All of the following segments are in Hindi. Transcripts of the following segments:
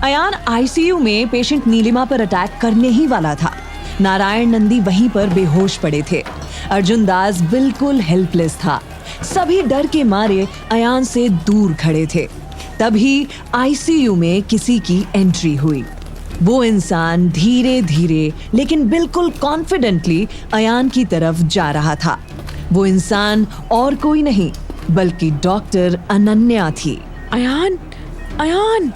अयान आईसीयू में पेशेंट नीलिमा पर अटैक करने ही वाला था। नारायण नंदी वहीं पर बेहोश पड़े थे। अर्जुन दास बिल्कुल हेल्पलेस था। सभी डर के मारे अयान से दूर खड़े थे। तभी आईसीयू में किसी की एंट्री हुई। वो इंसान धीरे धीरे लेकिन बिल्कुल कॉन्फिडेंटली अयान की तरफ जा रहा था। वो इंसान और कोई नहीं बल्कि डॉक्टर अनन्या थी। अयान, अयान।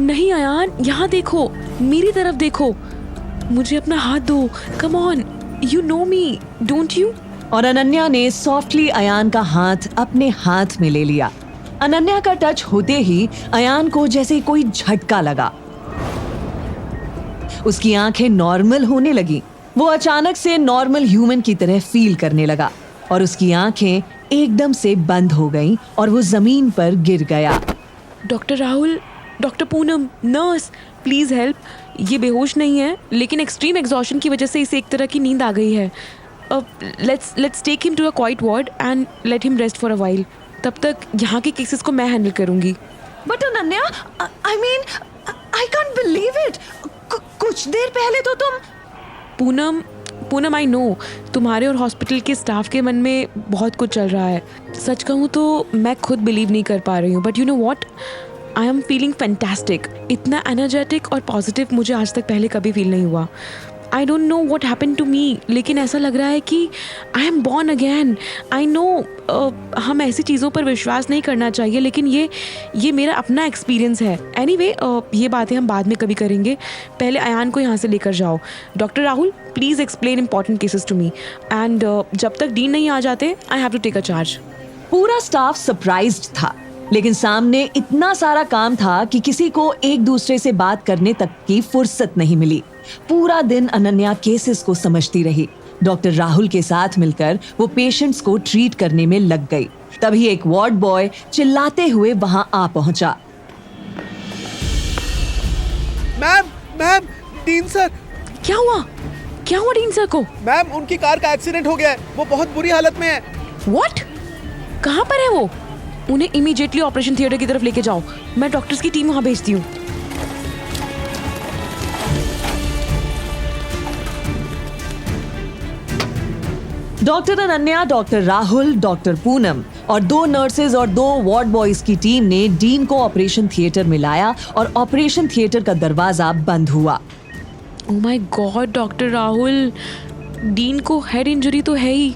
नहीं अयान, यहाँ देखो, मेरी तरफ देखो, मुझे अपना हाथ दो। Come on, you know me, don't you? और अनन्या ने सॉफ्टली अयान का हाथ अपने हाथ में ले लिया। अनन्या का टच होते ही अयान को जैसे कोई झटका लगा। उसकी आंखें नॉर्मल होने लगी। वो अचानक से नॉर्मल ह्यूमन की तरह फील करने लगा और उसकी आंखें एकदम से बंद हो गईं और वो जमीन पर गिर गया। Doctor Rahul, doctor Poonam, nurse, please help. ये बेहोश नहीं है, लेकिन एक्सट्रीम एग्जॉशन की वजह से इसे एक तरह की नींद आ गई है। Let's take him to a quiet ward and let him rest for a while. तब तक यहाँ के केसेस को मैं हैंडल करूंगी। But Ananya, I mean, I can't believe it. कुछ देर पहले तो तुम। पूनम, आई नो तुम्हारे और हॉस्पिटल के स्टाफ के मन में बहुत कुछ चल रहा है। सच कहूँ तो मैं खुद बिलीव नहीं कर पा रही हूँ, but you know what, I am feeling fantastic. इतना एनर्जेटिक और पॉजिटिव मुझे आज तक पहले कभी फील नहीं हुआ। I don't know what happen to me, लेकिन ऐसा लग रहा है कि I am born again. I know हम ऐसी चीज़ों पर विश्वास नहीं करना चाहिए, लेकिन ये मेरा अपना एक्सपीरियंस है। एनीवे, ये बातें हम बाद में कभी करेंगे। पहले अयान को यहाँ से लेकर जाओ। Doctor Rahul, please explain important cases to me, and जब तक डीन नहीं आ जाते, I have to take a charge. पूरा स्टाफ सरप्राइज्ड था, लेकिन सामने इतना सारा काम था कि किसी को एक दूसरे से बात करने तक की फुर्सत नहीं मिली। पूरा दिन अनन्या केसेस को समझती रही। डॉक्टर राहुल के साथ मिलकर वो पेशेंट्स को ट्रीट करने में लग गई। तभी एक वार्ड बॉय चिल्लाते हुए वहां आ पहुंचा। Ma'am, dean sir. क्या हुआ डीन सर को? मैम, उनकी कार का एक्सीडेंट हो गया है। वो बहुत बुरी हालत में है। व्हाट? कहाँ पर है वो? उन्हें इमीडिएटली ऑपरेशन थिएटर की तरफ लेके जाओ। मैं डॉक्टर्स की टीम वहां भेजती हूँ। Doctor Ananya, doctor Rahul, doctor Poonam और 2 नर्सेज और 2 वार्ड बॉयज की टीम ने डीन को ऑपरेशन थिएटर में लाया और ऑपरेशन थिएटर का दरवाजा बंद हुआ। Oh my God doctor Rahul, dean को हेड इंजरी तो है ही।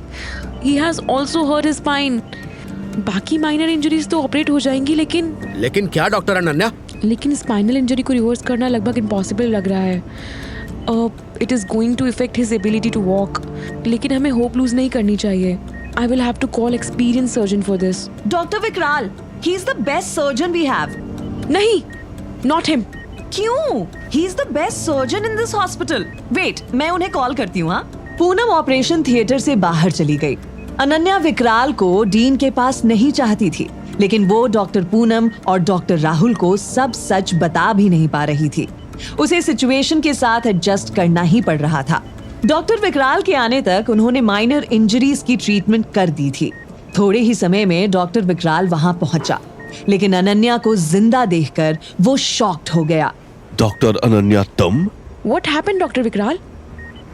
He has also hurt his spine. बाकी माइनर इंजरीज तो ऑपरेट हो जाएंगी, लेकिन क्या डॉक्टर अनन्या? लेकिन स्पाइनल इंजरी को रिवर्स करना लगभग इम्पॉसिबल लग रहा है। It is going to effect his ability to walk. लेकिन हमें होप लूज नहीं करनी चाहिए। I will have to call experience surgeon for this. Doctor Vikral, he is the best surgeon we have. नहीं, नॉट हिम। क्यों? He is the best surgeon in this hospital. Wait, मैं उन्हें कॉल करती हूँ। पूनम ऑपरेशन थिएटर से बाहर चली गई। अनन्या विकराल को डीन के पास नहीं चाहती थी, लेकिन वो डॉक्टर पूनम और डॉक्टर राहुल को सब सच बता भी नहीं पा रही थी। उसे सिचुएशन के साथ एडजस्ट करना ही पड़ रहा था। डॉक्टर विकराल के आने तक उन्होंने माइनर इंजरीज की ट्रीटमेंट कर दी थी। थोड़े ही समय में डॉक्टर विकराल वहां पहुंचा, लेकिन अनन्या को जिंदा देखकर वो शॉक्ड हो गया। डॉक्टर अनन्या, तुम? What happened, Dr. Vikral?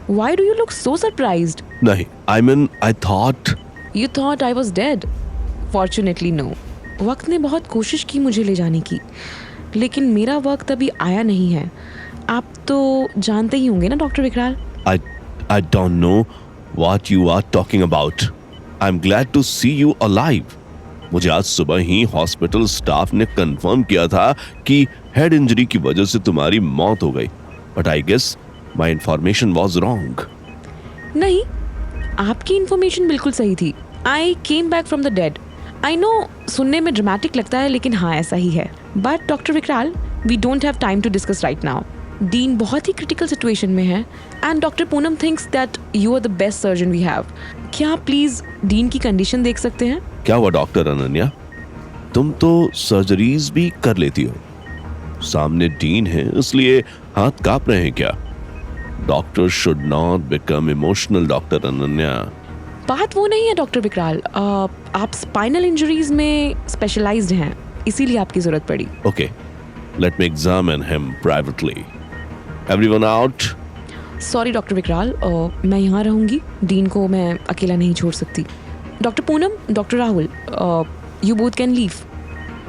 Why do you look so surprised? नहीं, I mean, I thought. You thought I was dead? Fortunately, no. वक्त ने बहुत कोशिश की मुझे ले जाने की, लेकिन मेरा वक्त अभी आया नहीं है। आप तो जानते ही होंगे ना डॉक्टर विकराल। I don't know what you are talking about. I'm glad to see you alive. मुझे आज सुबह ही हॉस्पिटल स्टाफ ने कंफर्म किया था कि हेड इंजरी की वजह से तुम्हारी मौत हो गई, but I guess my information was wrong. नहीं, आपकी इंफॉर्मेशन बिल्कुल सही थी। I came back from the dead. I know सुनने में ड्रामेटिक लगता है, लेकिन हाँ ऐसा ही है। But doctor Vikral, we don't have time to discuss right now. Dean बहुत ही क्रिटिकल सिचुएशन में है and doctor Poonam thinks that you are the best surgeon we have. क्या आप प्लीज डीन की कंडीशन देख सकते हैं? क्या हुआ डॉक्टर अनन्या? तुम तो सर्जरीज भी कर लेती हो। सामने डीन है, इसलिए हाथ कांप रहे हैं क्या? Doctor should not become emotional doctor Ananya. बात वो नहीं है डॉक्टर विकराल, आप स्पाइनल इंजरीज में स्पेशलाइज्ड हैं, इसीलिए आपकी ज़रूरत पड़ी। Okay, let me examine him privately. Everyone out? Sorry doctor विकराल, मैं यहाँ रहूँगी, डीन को मैं अकेला नहीं छोड़ सकती। Doctor Poonam, doctor Rahul, you both can leave.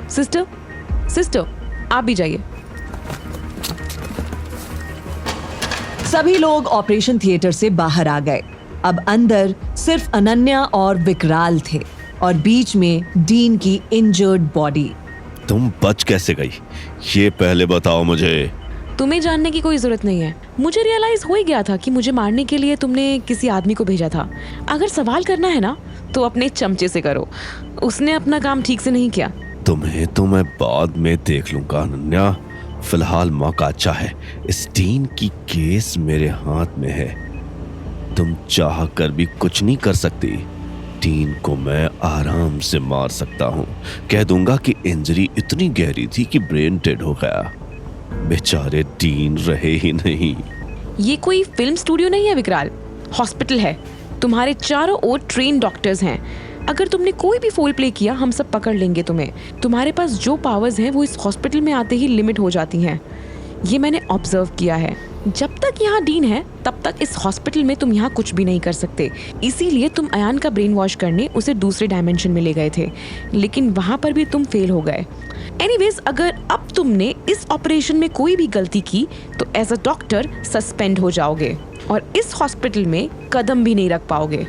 Sister आप भी जाइए। सभी लोग ऑपरेशन थिएटर से बाहर आ गए। अब अंदर सिर्फ अनन्या और विकराल थे और बीच में डीन की इंजर्ड बॉडी। तुम बच कैसे गई, ये पहले बताओ मुझे। तुम्हें जानने की कोई जरूरत नहीं है, मुझे रियलाइज हो ही गया था कि मुझे मारने के लिए तुमने किसी आदमी को भेजा था। अगर सवाल करना है ना तो अपने चमचे से करो, उसने अपना काम ठीक से नहीं किया। तुम्हें तो मैं बाद में देख लूंगा अनन्या, फिलहाल मौका अच्छा है। इस डीन की केस मेरे हाथ में है, तुम चाह कर भी कुछ नहीं कर सकती। डीन को मैं आराम से मार सकता हूँ, कह दूंगा कि इंजरी इतनी गहरी थी कि ब्रेन डेड हो गया। बेचारे डीन रहे ही नहीं। ये कोई फिल्म स्टूडियो नहीं है विकराल, हॉस्पिटल है। तुम्हारे चारों ओर ट्रेन डॉक्टर्स हैं। अगर तुमने कोई भी फोल प्ले किया हम सब पकड़ लेंगे तुम्हें। तुम्हारे पास जो पावर्स हैं वो इस हॉस्पिटल में आते ही लिमिट हो जाती हैं, ये मैंने ऑब्जर्व किया है। जब तक यहाँ डीन है तब तक इस हॉस्पिटल में तुम यहाँ कुछ भी नहीं कर सकते। इसीलिए तुम अयान का ब्रेन वॉश करने उसे दूसरे डायमेंशन में ले गए थे, लेकिन वहाँ पर भी तुम फेल हो गए। एनीवेज, अगर अब तुमने इस ऑपरेशन में कोई भी गलती की तो एज अ डॉक्टर सस्पेंड हो जाओगे और इस हॉस्पिटल में कदम भी नहीं रख पाओगे।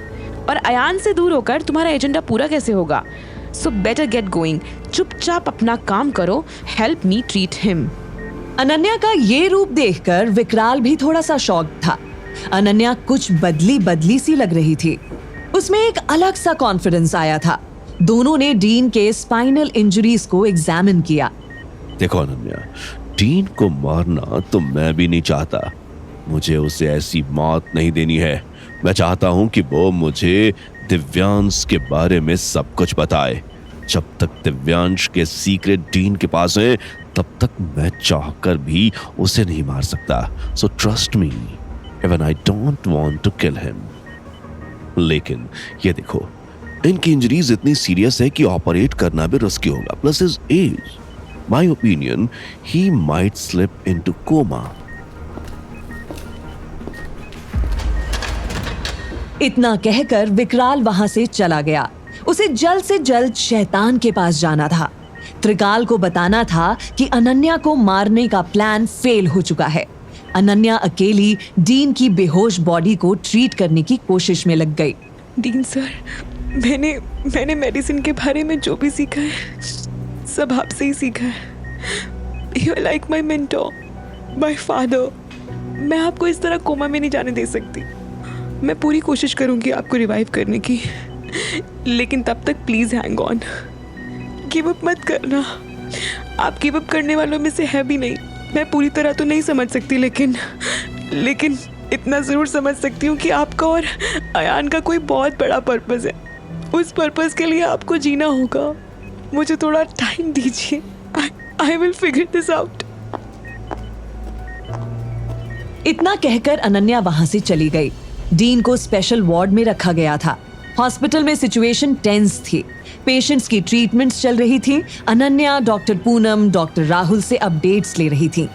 और अयान से दूर होकर तुम्हारा एजेंडा पूरा कैसे होगा? सो बेटर गेट गोइंग, चुपचाप अपना काम करो। Help me treat him. Ananya का ये रूप देखकर विकराल भी थोड़ा सा शॉक था। अनन्या कुछ बदली सी लग रही थी, उसमें एक अलग सा कॉन्फिडेंस आया था। दोनों ने डीन के स्पाइनल इंजरीज को एग्जामिन किया। देखो अनन्या, डीन को मारना तो मैं भी नहीं चाहता, मुझे उसे ऐसी मौत नहीं देनी है। मैं चाहता हूं कि वो मुझे दिव्यांश के बारे में सब कुछ बताए। जब तक दिव्यांश के सीक्रेट डीन के पास है तब तक मैं चाहकर भी उसे नहीं मार सकता। So trust me, even I don't want to kill him. लेकिन ये देखो, इनकी इंजरीज इतनी सीरियस है कि ऑपरेट करना भी रिस्की होगा, plus his age. My opinion, he might slip into coma. इतना कहकर विकराल वहां से चला गया। उसे जल्द से जल्द शैतान के पास जाना था। त्रिकाल को बताना था कि अनन्या को मारने का प्लान फेल हो चुका है। अनन्या अकेली डीन की बेहोश बॉडी को ट्रीट करने की कोशिश में लग गई। डीन सर, मैंने मेडिसिन के बारे में जो भी सीखा है सब आपसे ही सीखा है। You are like my mentor, my father. मैं आपको इस तरह कोमा में नहीं जाने दे सकती। मैं पूरी कोशिश करूंगी आपको रिवाइव करने की, लेकिन तब तक please hang on, give up मत करना। आप गिव अप करने वालों में से है भी नहीं। मैं पूरी तरह तो नहीं समझ सकती, लेकिन इतना ज़रूर समझ सकती हूँ कि आपका और अयान का कोई बहुत बड़ा पर्पस है। उस पर्पस के लिए आपको जीना होगा। मुझे थोड़ा टाइम दीजिए, I will figure this out. इतना कहकर अनन्या वहां से चली गई। डीन को स्पेशल वार्ड में रखा गया था। हॉस्पिटल में सिचुएशन टेंस थी। पेशेंट्स की ट्रीटमेंट्स चल रही थी। अनन्या डॉक्टर पूनम, डॉक्टर राहुल से अपडेट्स ले रही थी।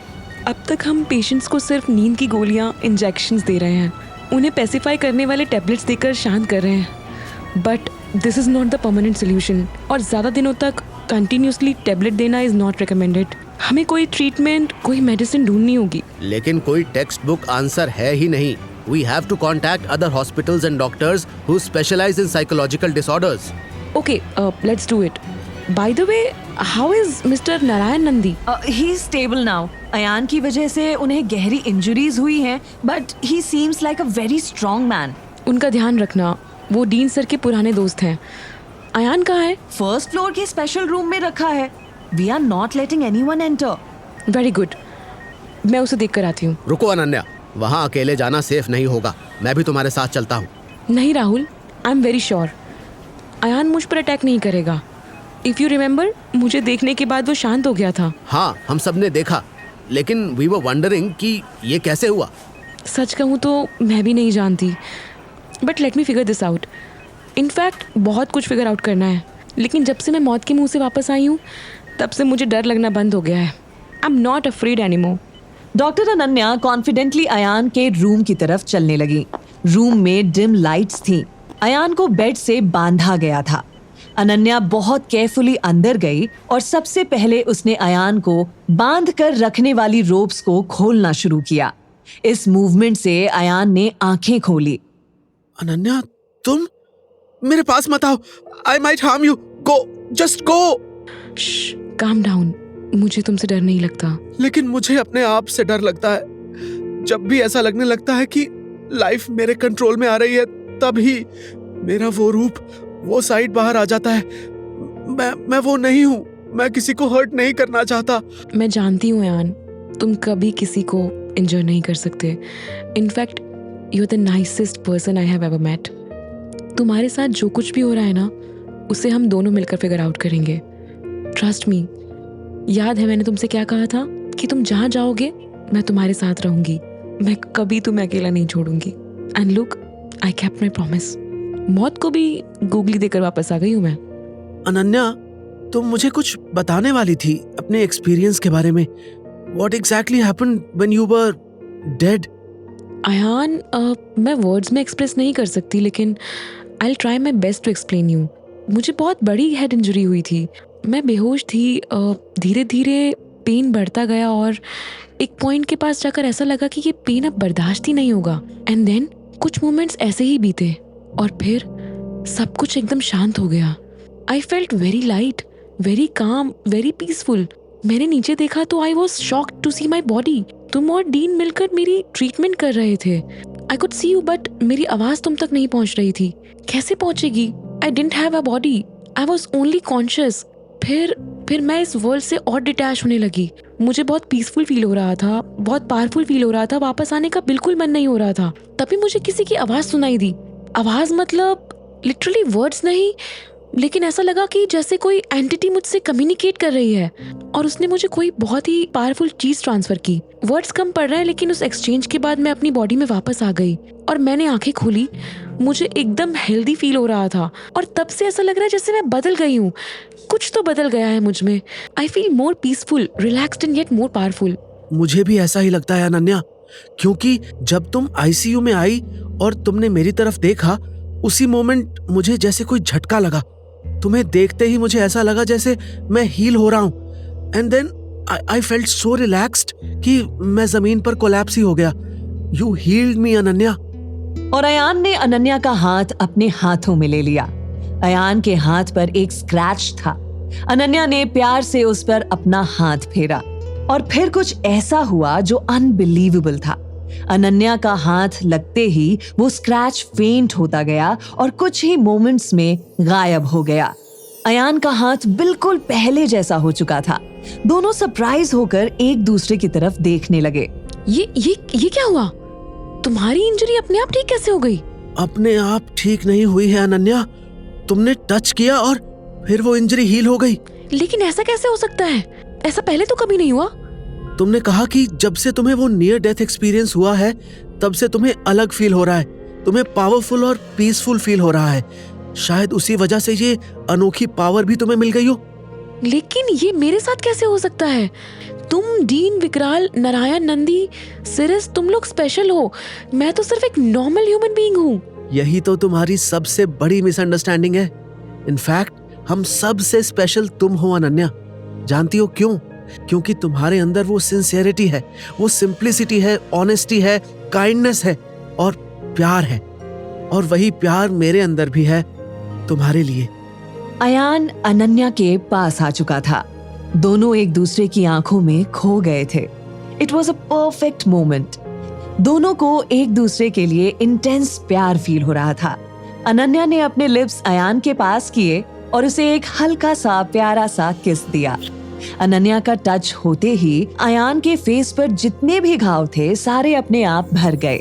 अब तक हम पेशेंट्स को सिर्फ नींद की गोलियां, इंजेक्शंस दे रहे हैं, उन्हें पैसिफाई करने वाले टैबलेट्स देकर शांत कर रहे हैं। But this is not the permanent solution, और ज़्यादा दिनों तक कंटिन्यूसली टैबलेट देना इज़ नॉट रिकमेंडेड। हमें कोई ट्रीटमेंट, कोई मेडिसिन ढूंढनी होगी। लेकिन कोई टेक्स्ट बुक आंसर है ही नहीं। We have to contact other hospitals and doctors who specialize in psychological disorders. Okay, let's do it. By the way, how is Mr. Narayan Nandi? He is stable now. Ayan की वजह से उन्हें गहरी इंजरीज हुई हैं, but he seems like a very strong man. उनका ध्यान रखना, वो डीन सर के पुराने दोस्त हैं। अयान कहाँ है? फर्स्ट फ्लोर के स्पेशल रूम में रखा है। We are not letting anyone enter. Very good. मैं उसे देख कर आती हूँ। रुको अनन्या, वहाँ अकेले जाना सेफ नहीं होगा। मैं भी तुम्हारे साथ चलता हूँ। नहीं Rahul, I am very sure Ayaan मुझ पर अटैक नहीं करेगा। इफ यू रिमेम्बर, मुझे देखने के बाद वो शांत हो गया था। हाँ, हम सब ने देखा, लेकिन वी वर वंडरिंग कि ये कैसे हुआ। सच कहूँ तो मैं भी नहीं जानती, but let me figure this out. In fact बहुत कुछ फिगर आउट करना है, लेकिन जब से मैं मौत के मुंह से वापस आई हूँ तब से मुझे डर लगना बंद हो गया है। I am not afraid anymore. Doctor Ananya confidently Ayaan के रूम की तरफ चलने लगी। रूम में डिम लाइट्स थीं। अयान को बेड से बांधा गया था। अनन्या बहुत केयरफुली अंदर गई और सबसे पहले उसने अयान को बांध कर रखने वाली रोप्स को खोलना शुरू किया। इस मूवमेंट से अयान ने आंखें खोली। अनन्या, तुम मेरे पास मत आओ। I might harm you. Go, just go. Calm down, मुझे तुमसे डर नहीं लगता। लेकिन मुझे अपने आप से डर लगता है। जब भी ऐसा लगने लगता है कि लाइफ मेरे कंट्रोल में आ रही है, तभी मेरा वो रूप, वो साइड बाहर आ जाता है। मैं वो नहीं हूँ। मैं किसी को हर्ट नहीं करना चाहता। मैं जानती हूँ अयान, तुम कभी किसी को इंजर नहीं कर सकते। In fact you are the nicest person I have ever met. तुम्हारे साथ जो कुछ भी हो रहा है ना, उसे हम दोनों मिलकर फिगर आउट करेंगे। Trust me. याद है मैंने तुमसे क्या कहा था कि तुम जहाँ जाओगे मैं तुम्हारे साथ रहूंगी। मैं कभी तुम्हें अकेला नहीं छोड़ूंगी। And look, I kept my promise. मौत को भी गूगली देकर वापस आ गई हूँ मैं। अनन्या, तुम मुझे कुछ बताने वाली थी अपने एक्सपीरियंस के बारे में। What exactly happened when you were dead? Ayan, मैं वर्ड्स में एक्सप्रेस नहीं कर सकती, लेकिन I try my best to explain you. मुझे बहुत बड़ी हेड इंजरी हुई थी। मैं बेहोश थी। धीरे धीरे पेन बढ़ता गया और एक पॉइंट के पास जाकर ऐसा लगा कि ये पेन अब बर्दाश्त ही नहीं होगा। एंड देन कुछ मोमेंट्स ऐसे ही बीते और फिर सब कुछ एकदम शांत हो गया। I felt very light, very calm, very peaceful. मैंने नीचे देखा तो I was shocked to see my body. तुम और डीन मिलकर मेरी ट्रीटमेंट कर रहे थे। I could see you, but मेरी आवाज तुम तक नहीं पहुंच रही थी। कैसे पहुंचेगी? I didn't have a body, I was only conscious. फिर मैं इस वर्ल्ड से और डिटैच होने लगी। मुझे बहुत पीसफुल फील हो रहा था, बहुत पावरफुल फील हो रहा था। वापस आने का बिल्कुल मन नहीं हो रहा था। तभी मुझे किसी की आवाज सुनाई दी। आवाज मतलब लिटरली वर्ड्स नहीं, लेकिन ऐसा लगा कि जैसे कोई एंटिटी मुझसे कम्युनिकेट कर रही है और उसने मुझे कोई बहुत ही पावरफुल चीज ट्रांसफर की। वर्ड्स कम पड़ रहे हैं, लेकिन उस एक्सचेंज के बाद मैं अपनी बॉडी में वापस आ गई और मैंने आंखें खोली। मुझे एकदम हेल्दी फील हो रहा था और तब से ऐसा लग रहा है जैसे मैं बदल गई हूँ। कुछ तो बदल गया है मुझ में। I feel more peaceful, relaxed and yet more powerful. मुझे भी ऐसा ही लगता है अनन्या, क्योंकि जब तुम आईसीयू में आई और तुमने मेरी तरफ देखा, उसी मोमेंट मुझे जैसे कोई झटका लगा। तुम्हें देखते ही मुझे ऐसा लगा जैसे मैं हील हो रहा हूँ। And then I felt so relaxed कि मैं जमीन पर कोलैप्स ही हो गया। You healed me Ananya. और अयान ने अनन्या का हाथ अपने हाथों में ले लिया। अयान के हाथ पर एक स्क्रैच था। अनन्या ने प्यार से उस पर अपना हाथ फेरा और फिर कुछ ऐसा हुआ जो अनबिलीवेबल था। अनन्या का हाथ लगते ही वो स्क्रैच फेंट होता गया और कुछ ही मोमेंट्स में गायब हो गया। अयान का हाथ बिल्कुल पहले जैसा हो चुका था। दोनों सरप्राइज होकर एक दूसरे की तरफ देखने लगे। ये क्या हुआ? तुम्हारी इंजरी अपने आप ठीक कैसे हो गई? अपने आप ठीक नहीं हुई है अनन्या। तुमने टच किया और फिर वो इंजरी हील हो गई। लेकिन ऐसा कैसे हो सकता है? ऐसा पहले तो कभी नहीं हुआ। तुमने कहा कि जब से तुम्हें वो नियर डेथ एक्सपीरियंस हुआ है, तब से तुम्हें अलग फील हो रहा है। तुम्हें पावरफुल और पीसफुल फील हो रहा है। शायद उसी वजह से ये अनोखी पावर भी तुम्हें मिल गई हो। लेकिन ये मेरे साथ कैसे हो सकता है? तुम, डीन, विकराल, नारायण, नंदी, सिरिस, तुम लोग स्पेशल हो। मैं तो सिर्फ एक नॉर्मल ह्यूमन बीइंग हूँ। यही तो तुम्हारी सबसे बड़ी मिसअंडरस्टैंडिंग है। इनफैक्ट हम सबसे स्पेशल तुम हो अनन्या। जानती हो क्यों? क्योंकि तुम्हारे अंदर वो सिंसियरिटी है, वो सिंप्लिसिटी है, ऑनेस्टी है, काइंडनेस है और प्यार है। और वही प्यार मेरे अंदर भी है तुम्हारे लिए। अयान अनन्या के पास आ चुका था। दोनों एक दूसरे की आंखों में खो गए थे। It was a perfect moment. दोनों को एक दूसरे के लिए इंटेंस प्यार फील हो रहा था। अनन्या ने अपने लिप्स अयान के पास किए और उसे एक हल्का सा प्यारा सा किस दिया। अनन्या का टच होते ही अयान के फेस पर जितने भी घाव थे सारे अपने आप भर गए।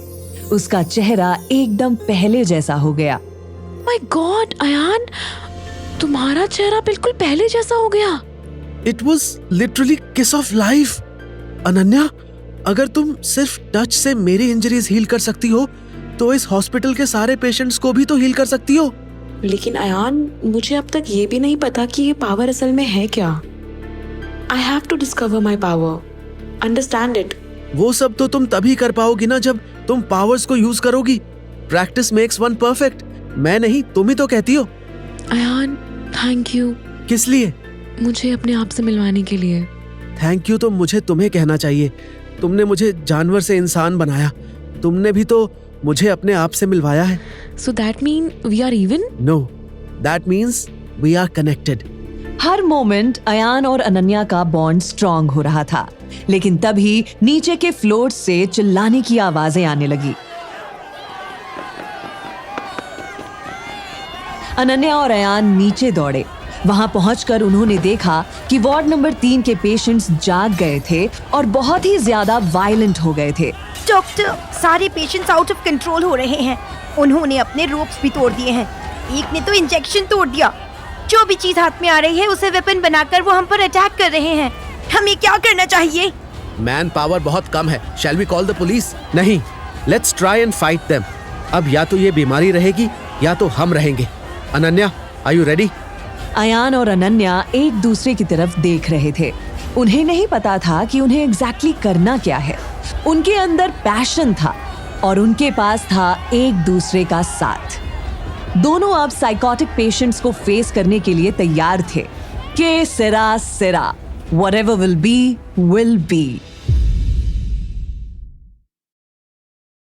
उसका चेहरा एकदम पहले जैसा हो गया। माय गॉड अयान, तुम्हारा चेहरा बिल्कुल पहले जैसा हो गया। इट वॉज लिटरली किस ऑफ लाइफ। अनन्या, अगर तुम सिर्फ टच से मेरी इंजरीज हील कर सकती हो, तो इस हॉस्पिटल के सारे पेशेंट्स को भी तो हील कर सकती हो। लेकिन अयान, मुझे अब तक ये भी नहीं पता कि ये पावर असल में है क्या. I have to discover my power, understand it. वो सब तो तुम तभी कर पाओगी ना जब तुम पावर्स को यूज करोगी. Practice makes one perfect. मैं नहीं, तुम ही तो कहती हो. Ayaan, thank you. किस लिए? मुझे अपने आप से मिलवाने के लिए. थैंक यू तो मुझे तुम्हें कहना चाहिए. तुमने मुझे जानवर से इंसान बनाया. तुमने भी तो मुझे अपने आप से मिलवाया है. So that mean we are even? No, that means we are connected. हर मोमेंट अयान और अनन्या का बॉन्ड स्ट्रॉन्ग हो रहा था, लेकिन तभी नीचे के फ्लोर से चिल्लाने की आवाजें आने लगी. अनन्या और अयान नीचे दौड़े. वहां पहुंचकर उन्होंने देखा कि वार्ड नंबर 3 के पेशेंट्स जाग गए थे और बहुत ही ज्यादा वायलेंट हो गए थे. डॉक्टर, सारे पेशेंट्स आउट ऑफ कंट्रोल हो रहे हैं. उन्होंने अपने रोप्स भी तोड़ दिए हैं. एक ने तो इंजेक्शन तोड़ दिया. जो भी चीज हाथ में आ रही है उसे वेपन बनाकर वो हम पर अटैक कर रहे हैं. हमें क्या करना चाहिए? मैन पावर बहुत कम है. Shall we call the police? नहीं, let's try and fight them. अब या तो ये बीमारी रहेगी या तो हम रहेंगे. Ananya, are you ready? Ayaan और अनन्या एक दूसरे की तरफ देख रहे थे. उन्हें नहीं पता था कि उन्हें एग्जैक्टली करना क्या है. उनके अंदर पैशन था और उनके पास था एक दूसरे का साथ. दोनों अब साइकोटिक पेशेंट्स को फेस करने के लिए तैयार थे. के सिरा सिरा, व्हाटएवर विल बी.